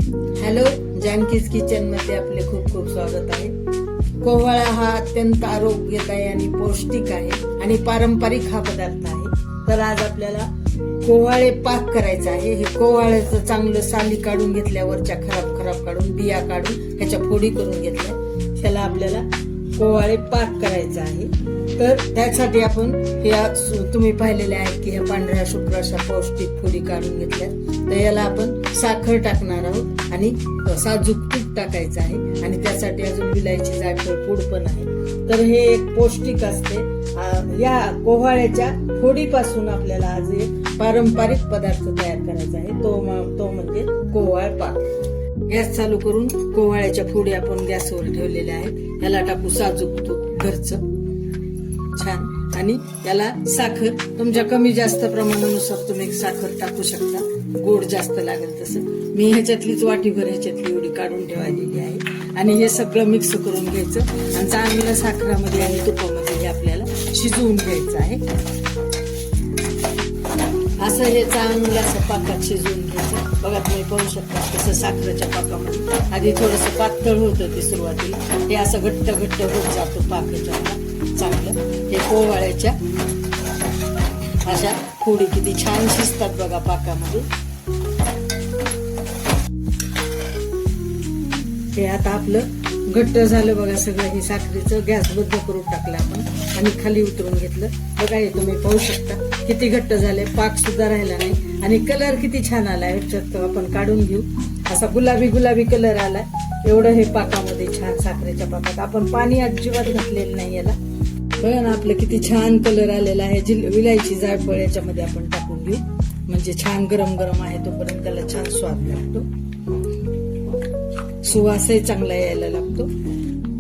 Hello, जानकीज kitchen मध्ये आपले खूप खूप स्वागत आहे. कोहळा हा अत्यंत आरोग्यदायी आणि पौष्टिक आहे आणि पारंपरिक हा पदार्थ आहे. तर आज आपल्याला कोहळे पाक करायचा आहे. हे कोहळ्याचं चांगलं साली काढून घेतल्यावरच्या खराब काढून बिया काढून ह्याच्या फोडी करून घेतल्या. त्याला आपल्याला कोहळे पाक करायचा आहे. तर त्यासाठी आपण तुम्ही पाहिलेले आहे की ह्या पांढऱ्या शुभ्र अशा पौष्टिक फोडी काढून घेतल्या. तर याला आपण साखर टाकणार आहोत आणि साजूक तूप टाकायचं आहे आणि त्यासाठी अजून विलायची जायफळ पूड पण आहे. तर हे एक पौष्टिक असते. या कोहळ्याच्या फोडीपासून आपल्याला आज एक पारंपरिक पदार्थ तयार करायचा आहे. तो म्हणजे कोहळ पाक. गॅस चालू करून कोहळ्याच्या फोडी आपण गॅसवर ठेवलेल्या आहेत. याला टाकू साजूक तूप घरचं छान आणि याला साखर तुमच्या कमी जास्त प्रमाणानुसार तुम्ही साखर टाकू शकता. गोड जास्त लागेल तसं. मी ह्याच्यातलीच वाटीभर ह्याच्यातली एवढी काढून ठेवलेली आहे आणि हे सगळं मिक्स करून घ्यायचं आणि चांगलं साखरामध्ये आणि तुपामध्ये हे आपल्याला शिजवून घ्यायचं आहे. असं हे चांगलं असं पाकात शिजवून घ्यायचं. बघा तुम्ही पाहू शकता तसं साखरेच्या पाकामध्ये आधी थोडंसं पातळ होतं ते सुरुवातीला. हे असं घट्ट होत जातो पाकाच्या चांगलं. हे कोहळ्याच्या अशा फोडी किती छान शिजतात बघा पाकामध्ये. हे आता आपलं घट्ट झालं बघा सगळं. हे साखरेचं गॅस बंद करून टाकलं आपण आणि खाली उतरून घेतलं. बघा हे तुम्ही पाहू शकता किती घट्ट झाले. पाक सुद्धा राहिला नाही आणि कलर किती छान आलाय. ह्याच्यात आपण काढून घेऊ. असा गुलाबी कलर आलाय. एवढं हे पाकामध्ये छान साखरेच्या पाकात आपण पाणी अजिबात घातलेलं नाही याला. बघा ना आपलं किती छान कलर आलेला आहे. विलायची जायफळ याच्यामध्ये आपण टाकून घेऊ म्हणजे छान गरम आहे तोपर्यंत त्याला छान स्वाद लागतो. सुवासही चांगला यायला लागतो.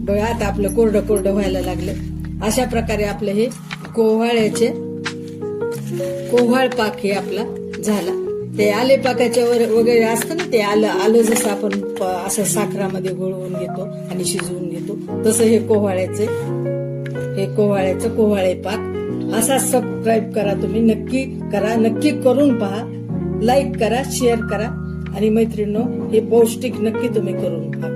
बघा आता आपलं कोरडं व्हायला लागलं. अशा प्रकारे आपलं हे कोहळ पाक हे आपला झाला. ते आले पाकाच्या वगैरे असतं ना, ते आलं जसं आपण असं साखरामध्ये घोळवून घेतो आणि शिजवून घेतो तसं हे कोहळ्याचं कोहळे पाक. असा सबस्क्राईब करा तुम्ही. नक्की करून पहा. लाईक करा, शेअर करा आणि मैत्रिणींनो हे पौष्टिक नक्की तुम्ही करून पहा.